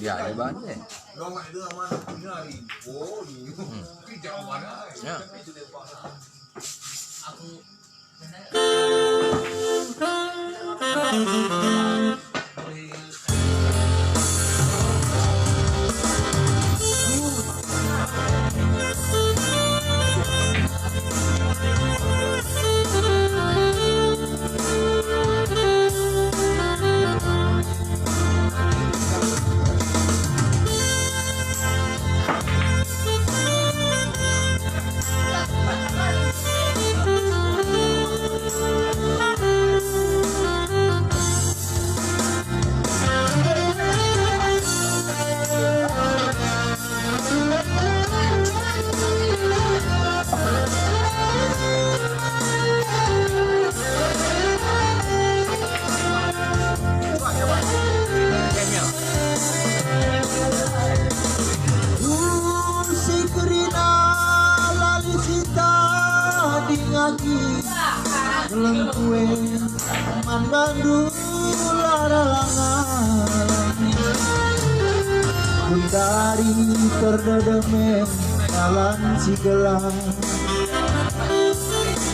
Ya, ada banyak. Nomor itu mana punya hari. Oh, ini jauh mana? Ya. Belum kue man Bandung laralangan Bundari terdedemen jalan si gelang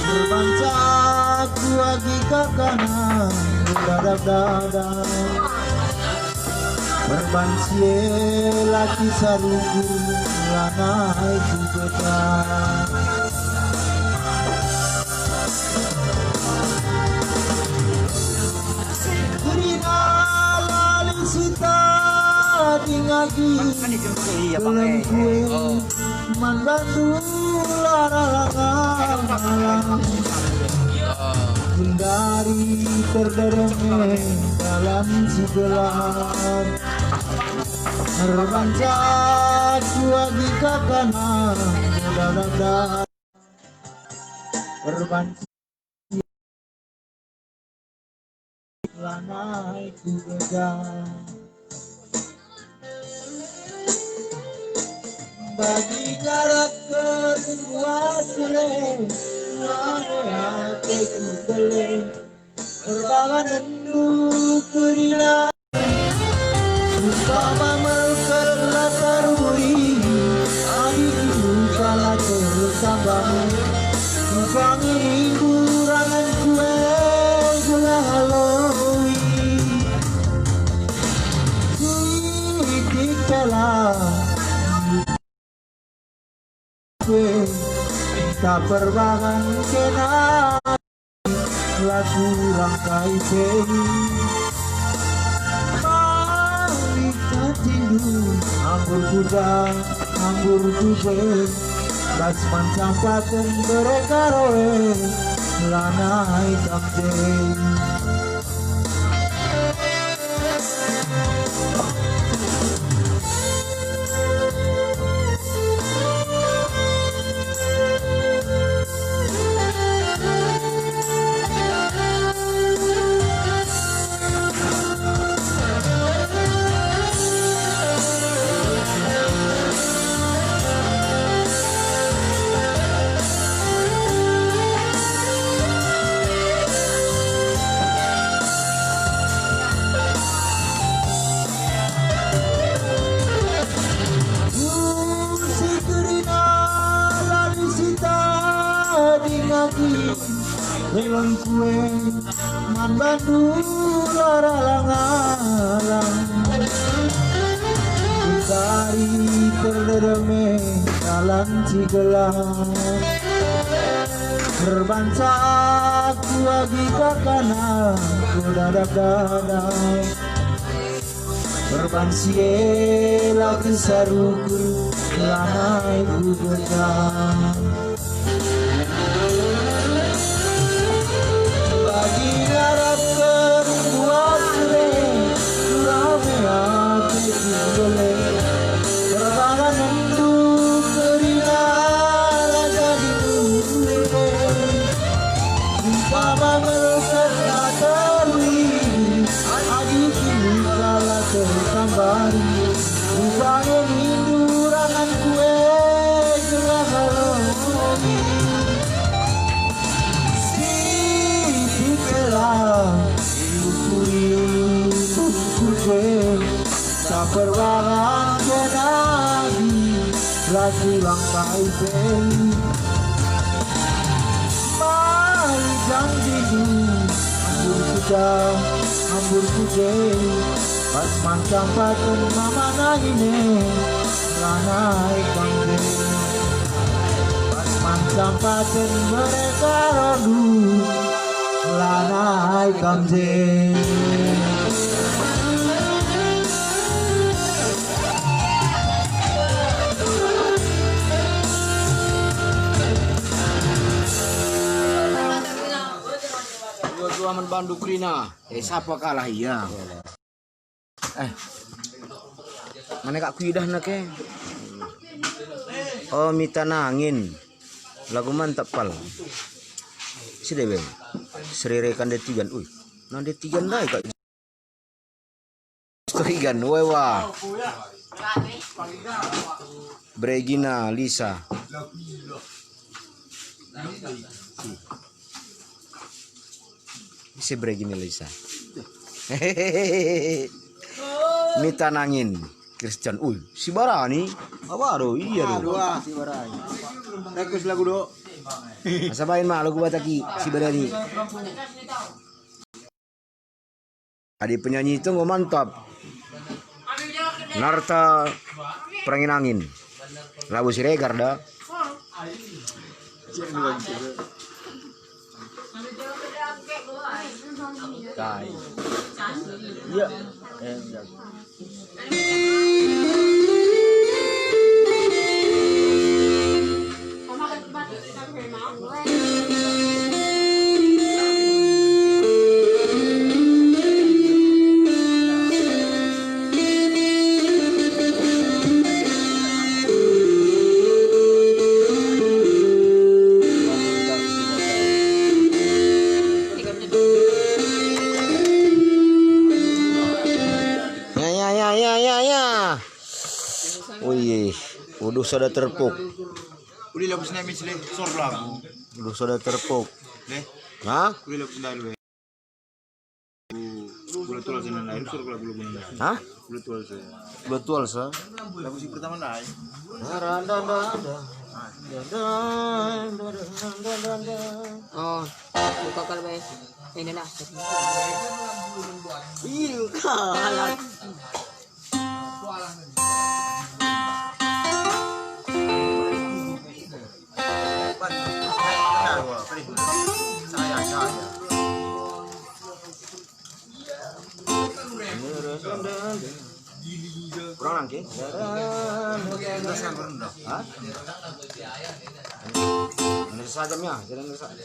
berbancak lagi ke kanan dadak-dadak berbancie laki saruku lanai kubeta ngagi belum kue man Bandung laralangan hindari terdereme dalam sebelah berbancak lagi ke kanan dadak berbancak lanai kubeda bagi jarak kedua sore hati kubele berbangan enduk kerina bersama melker latarui adi ibu salah tersambang bukangi kurangan kue gula haloi kuitik pelah tak berbangan kena lagu rangkai seni balik tindu anggur kuda anggur kuda basman sampaten berekaroe lanai kamjeng belum kue man Bandung laralangan dari terdereme jalan Cigelang berbancak lagi ke kanan dadak-dadak berbansie lagi saruku lanai kubedang bagi harap kebuat sore rame hati kubele berbangan enduk kerina raja di bumi umpama melukar latarui adi kini salah tersambari umpama mindurangan kue gerah haloi perwaraan kenagi lagi langkai pei mari janjiku ambur sudah ambur putih pas macam patun mama nangine lanai kangge pas macam patun mereka rodu lanai kangge. Dua-dua bandu krina. Siapa kalah iya? Mana kak kuidah nak ke? Oh mita nangin. Lagu mantap pal. Si dewe. Serirekan detigan. Uy, nang detigan dah kak. Terigan, wewa. Bregina, Lisa. Si Bregina Lisa. Hehehe. Mita nangin. Christian. Uy, si Barani. Apa do? Iya do. Si Barani. Rekus lagu do. Sabain mah lagu bataki si Barani. Adik penyanyi itu mantap. Narta perangin angin. Lagu si Regar dah. Iya. Wih, udah sudah terpuk. Uli lagu sinami sile sor lagu. Udah sudah terpuk. Le. Hah? Uli lagu sinami. Uli tual sini lain sor lagu lagu lain. Hah? Uli tual sini. Betul sa. Lagu si pertama lain. Oh, buka kalau ini lah. Iya kalah. Kurang lagi. Hah? Ini sajamnya, jalan saja.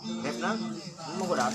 Vietnam, mau godam?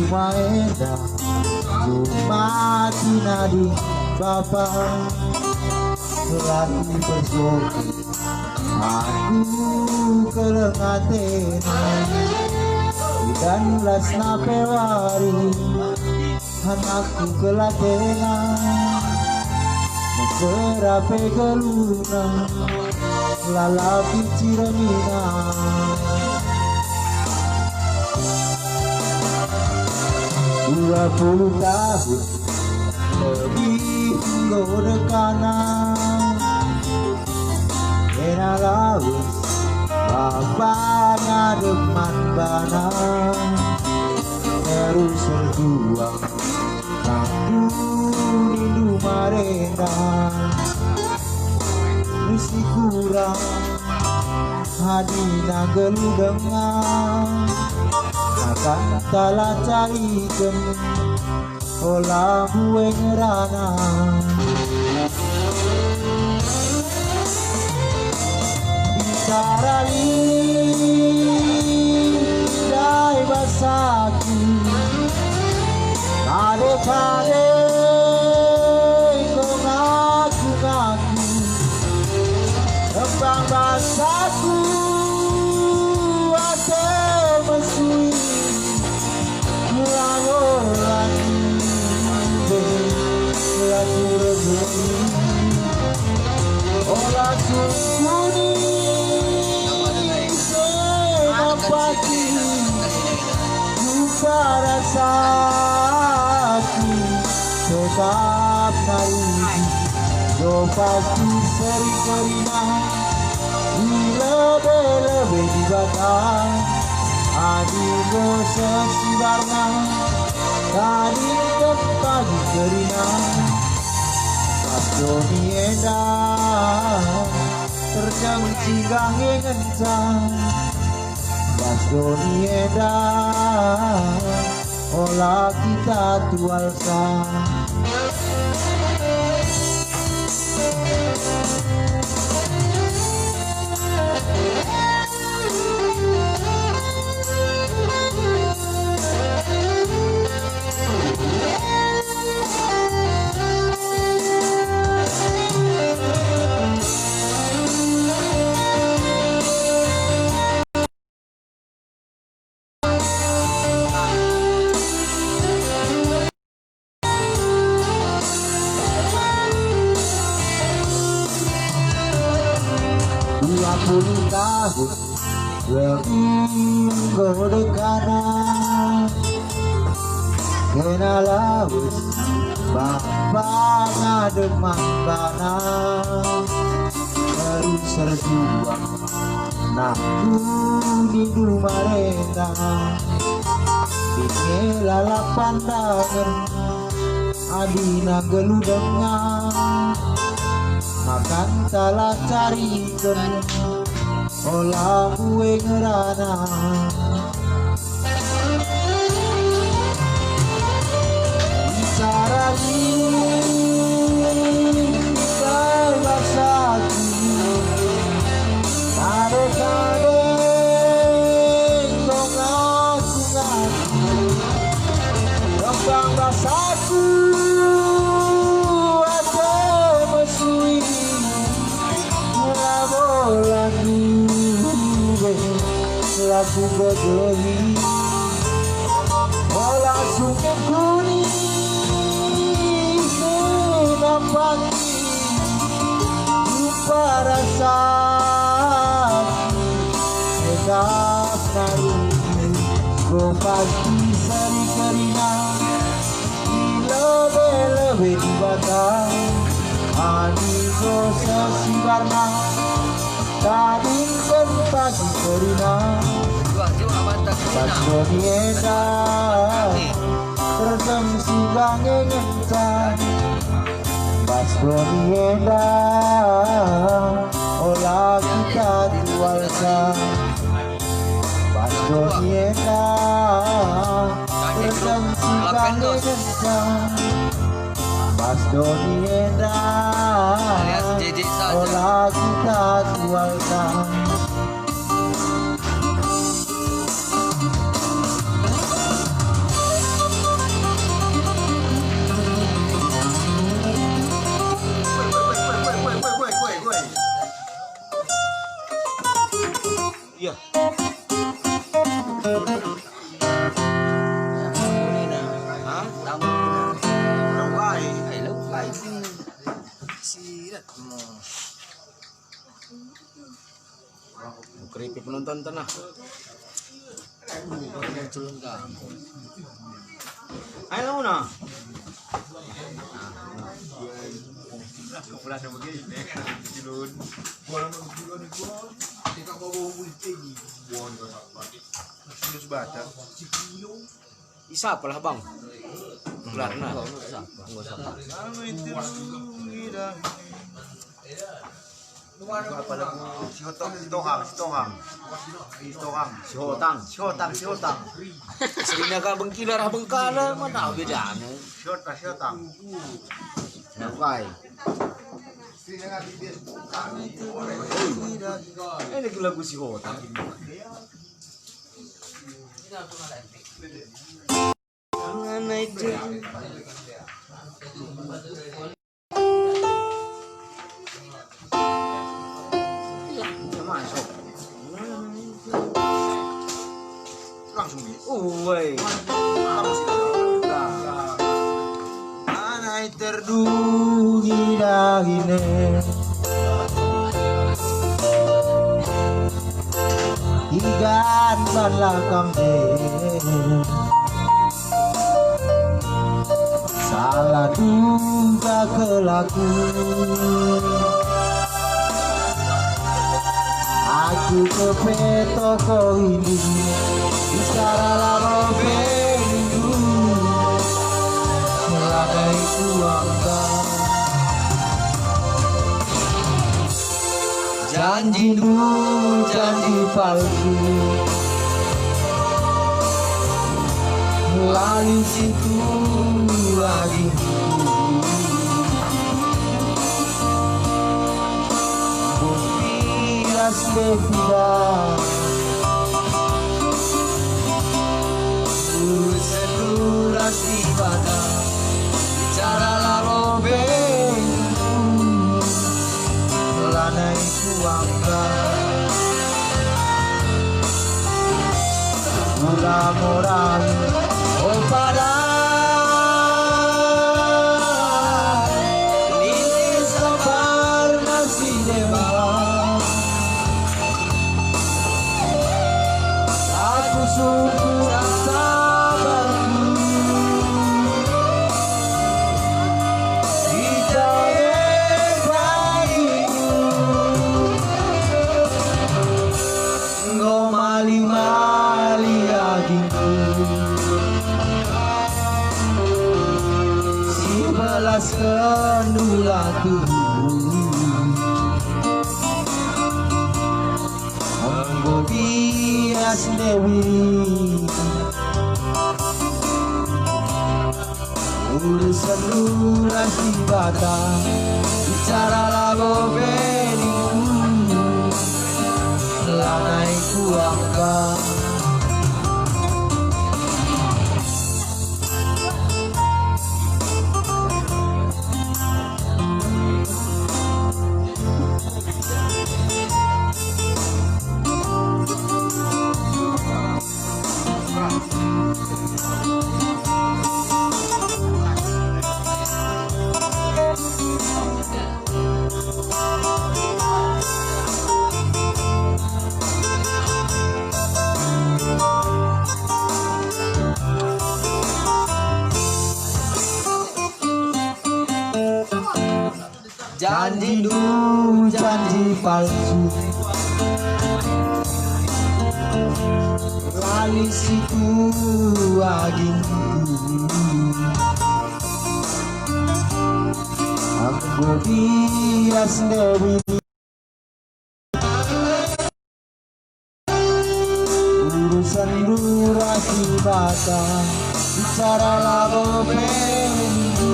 Maeda Jumati nadi Bapa Selaku bersoki Aku kelengatena Dan lasna pewari Anakku kelatena Meserape geluna Lalapi ciramina 20 tahun lebih godekanan Kena laut bapaknya deman bana terus berjuang Aku rindu marena si kurang hadina geludengan akan tala carikeun olah buwe ngerana bicara dai basaku kade-kade kau ngaku-ngaku tembang basaku ate mesui ulang-ulang lagu rezeki olah sungkuni senapati lupa rasaku tetap nari yo pasti seri kerina lebih di batang adigo sesibarna tadi tempat di kerina Joni edan terjang cigang ngencang Mas Joni edan olah kita tualsa tahun lebih godekanan kena laut bapak ngademang bana terus serjuang naku di dumarena lala pandangan adina geludengan makan tala carikeun olah kue ngerana bicara dai basaku kade-kade kau ngaku-ngaku kembang basaku ate mesui lagu lagu bedoli olah sungkuni senapati lupa rasa tetap nari gue pasti seri kerina lebih di batang adigo sesibarna tadi pagi kerina pas Joni edan terjang sigang ngencang pas Joni edan olah kita tualsa pas Joni edan terjang sigang ngencang pas Joni edan olah kita tualsa Iya. Keripik penonton tanah. Ayo mana? Pulang sama begini, cilun. Pulang sama cilun itu, kita bawa tinggi. Buang ke apa? Terus baca. Isa apalah bang? Karena enggak usah. Apa lagu si Hotang, si Tohang, si Tohang. Si Tohang, Si Hotang. si Hotang, si Hotang. Istrinya ka bengkilar bengkala mana bedanya. Si Hotang, si Hotang. Nakai. Ini lagu si Hotang. Jangan aja. Masuk. Langsung di. Woi. Anai terdugi dagine Igan balakang salah duga kelaku aku kepeto ko ini bicara larobe meladai kuangka janji janji palsu lalu situ lagi Bumpias bebida seduras di badan bicara larobe lanai kuangka mula moral oh pada ini sabar masih dewa aku sungguh sabarku tidak bagimu ngomong mali-mali agingku si belas kendulaku Anggo bias dewi urusan luras di bata bicara lago beniku lanai kuangka janji janji palsu lali situ agingku aku bias dewi urusan durasi bata bicara lago bendu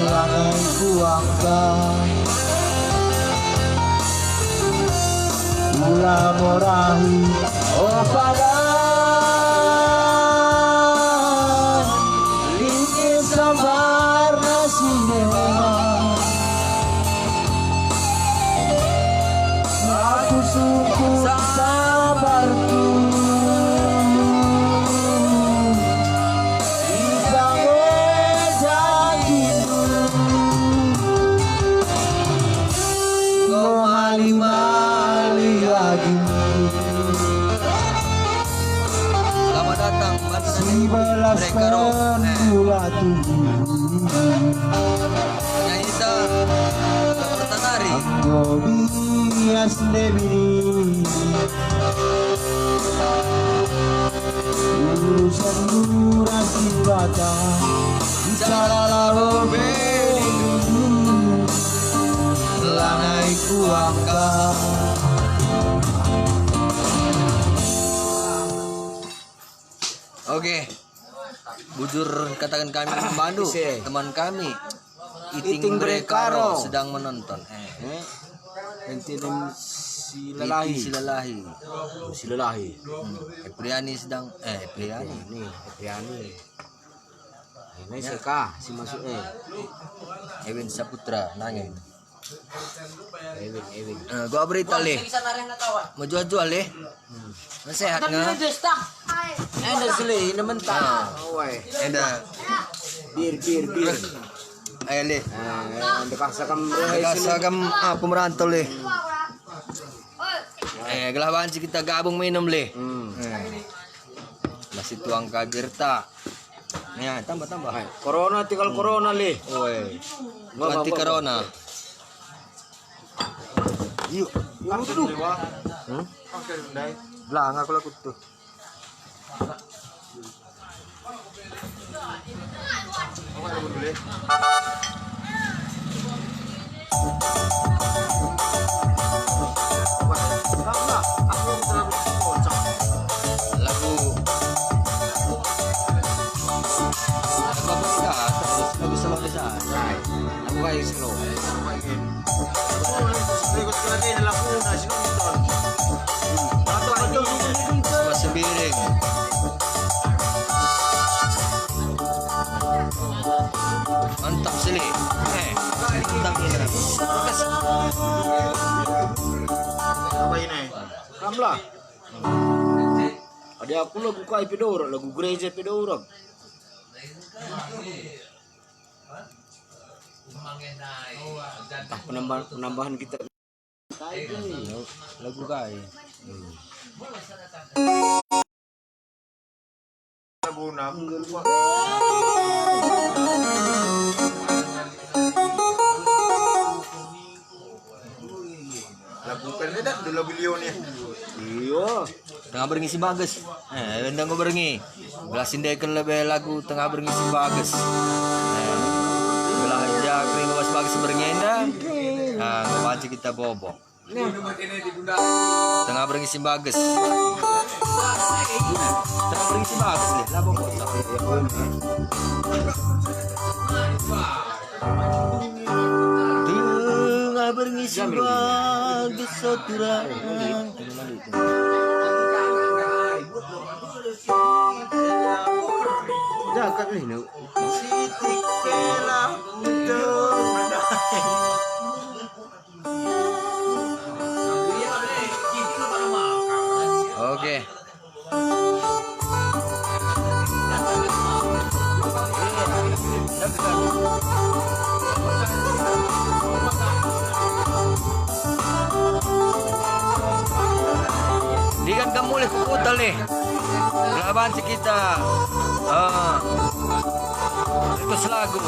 lanai kuangka mula morahi oh pada ini sabar nasi dewa aku sungguh sabarku mali-mali lagi Selamat datang si belas pendula tubuh Nyanyi kita Pertanari Anggo bias dewi urusan durasi bata bicara lalu belindu lana tuangkan. Oke. Bujur katakan kami membantu teman kami. Iting Brekaro sedang menonton. Entinim Silalahi. silalahi. Silalahi. Epriani sedang Epriani. Nih, Epriani. Ini Seka si masuk Ewin Saputra nangin. Ewin. Gua berita leh. Mau jual leh. Sehat nggak? Enda sele ini mentah. Oi. Enda. Bir. Ayo leh. Enda kasakam Kasagam pemerantau leh. Gelawan sih kita gabung minum leh. Masih tuang kabirta. Ya, tambah. Corona tinggal corona leh. Oi. Anti corona. Yuk. Belang aku laku tuh. Lagu slow desa. Aku kayak slow. Mas sembiring. Mantap sini. Mantap ini. Terus. Apa ini? Kamlah. Ada aku lagu kai pedora, lagu gereja pedora. Penambahan kita. Lagu kai. Lagu 6. Lagu kan beda dulu beliau nih. Iya. Tengah berngisi bagus. Rendang gue berengi. Belasin deken lebih lagu tengah berngisi bagus. Belah aja kering was bagus berengi endah. Nah, ngewaci kita bobok. Tengah berngisi bagus. Tengah berngisi bagus nih. Lah bobok. Tengah berngisi bagus soturan. Jakat nih nu. Oke. Dikan kamu boleh kuputal nih. Laban si kita. Itu selagu.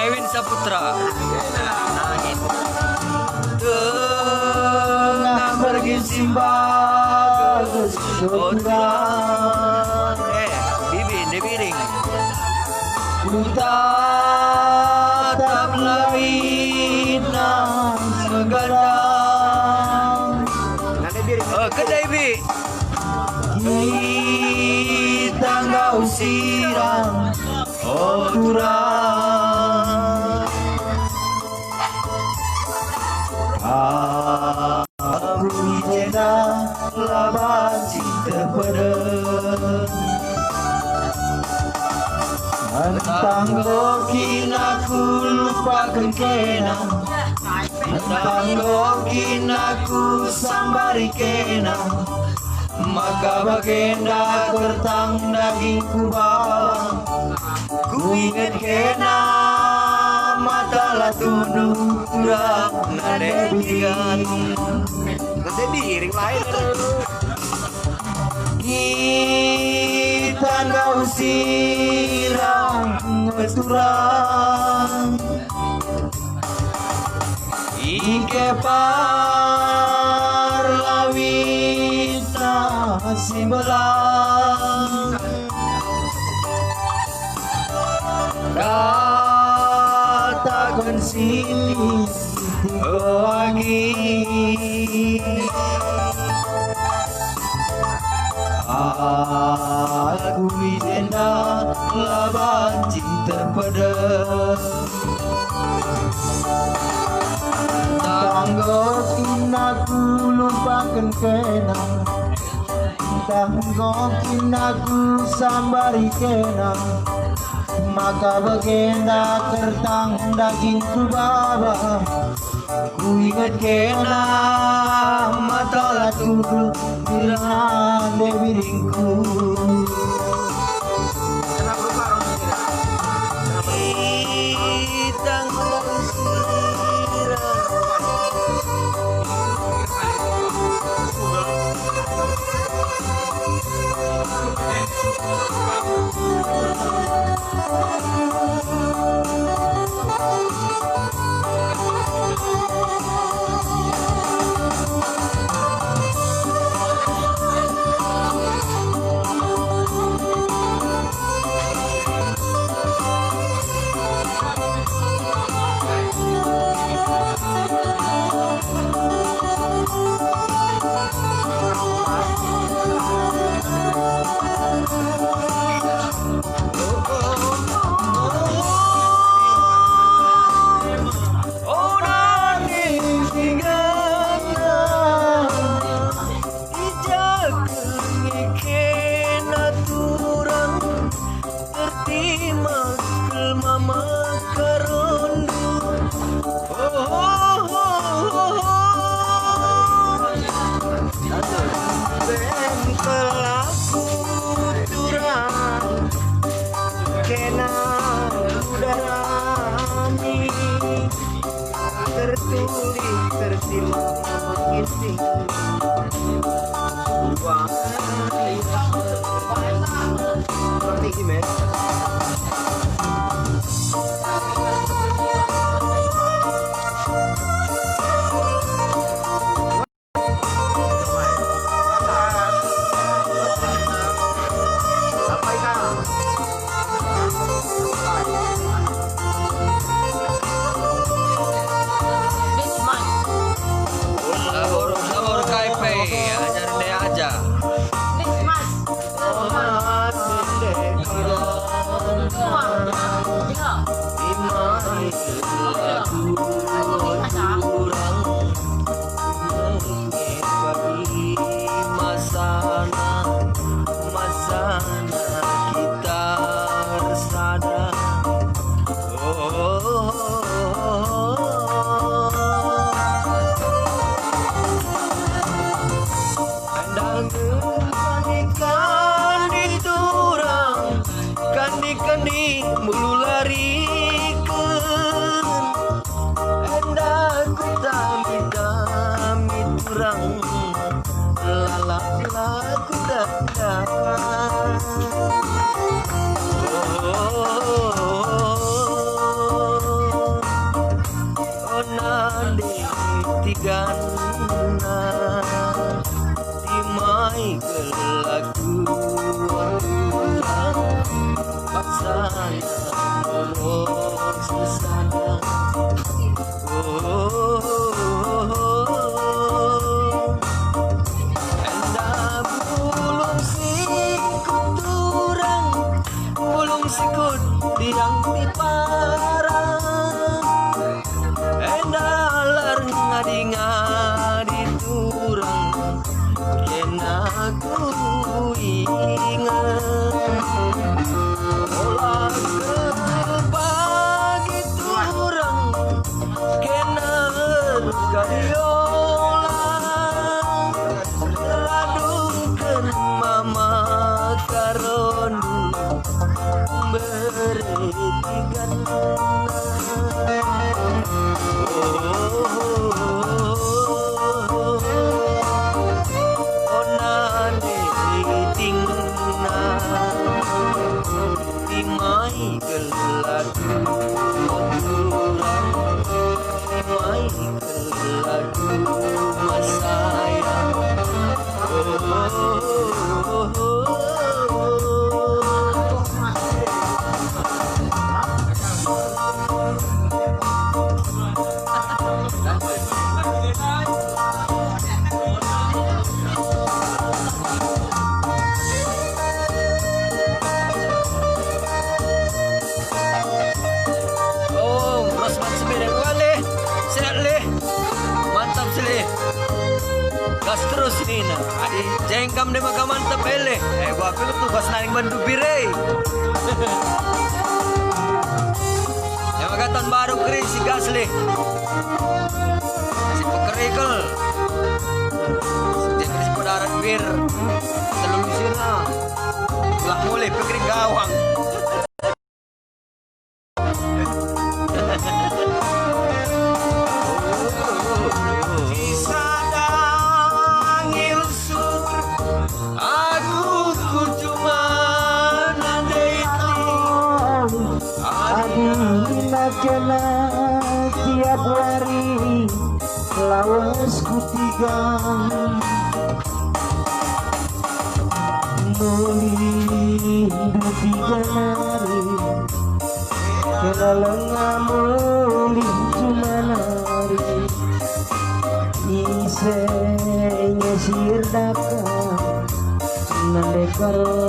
Ewin Saputra. Nangin. Tengah bergizi bagus. Bibi, debiring. Kutatap lawina segadang. Kedai bi. Kita nggak usiran oturan. Aku jeda laban cinta pedang. Tanggokin aku lupakan kenang. Tanggokin aku sambari kenang. Maka bagenda kertang dagingku bawang. Ku ingat kena mata lah tunduk turang nade bigan. Nanti diiring lain. Kita nggak usirang turang. Ike parlawita simbelang. lagi. Aku denda laban cinta pada Tanggokin aku lupakan kenang, tanggokin aku sambari kenang, maka bagenda tertang daging ku baba. Ku ingat kena mata latu birangan debiringku. Tertulis tersilang isi wah ini men. Sabor KP hanya rendah aja. Masana kita bersada. Kandi mulu lari ke endah ku tami turang lalak laku dadakan nande tigana timai kelaku sana molor susana enda bulung sikut turang bulung sikut dirang di parang enda lar ngadi-ngadi turang yen aku ingat pagi Adi jengkam de makaman tepele. Gua pikir tuh pas naik bandu pire. Yang magatan baru kering si gasli. Si pekerikel. Si kris pedarat bir. Telulusir na. Lah mulai pekering gawang. Adina kena tiap hari lawas kutigang Muli tiga hari kena lengah muli cuma hari Isenya sirdaka nandekaro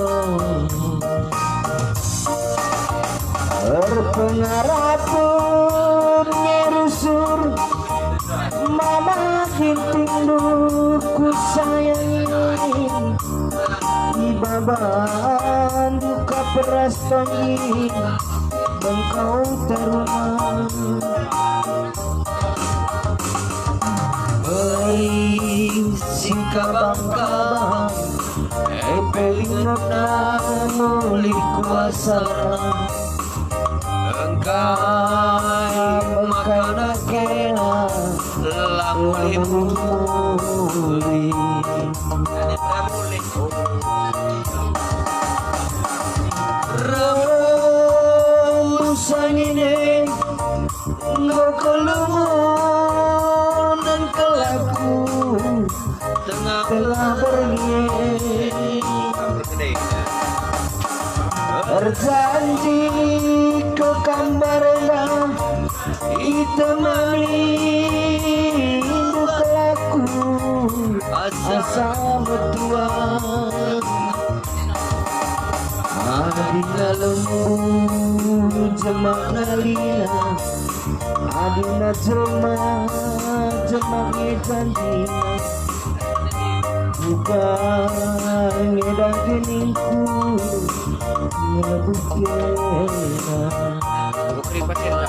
Berpengarapun nyerusur Mama kintinduku sayangin Ibaban duka peras tongin Bengkau terumah Singkabang-kabang Pelingat na muli kuasa Engkau makana kena lamuli muli Rembusan ini Engkau kelumun dan kelaku Telah pergi Berjanji ke kambarnya Ditemani induk laku Asa betua Adina lembu jemak nalina Adina jemak jantina Bukan ngedang keningku Ngedukena Aku keribat ya.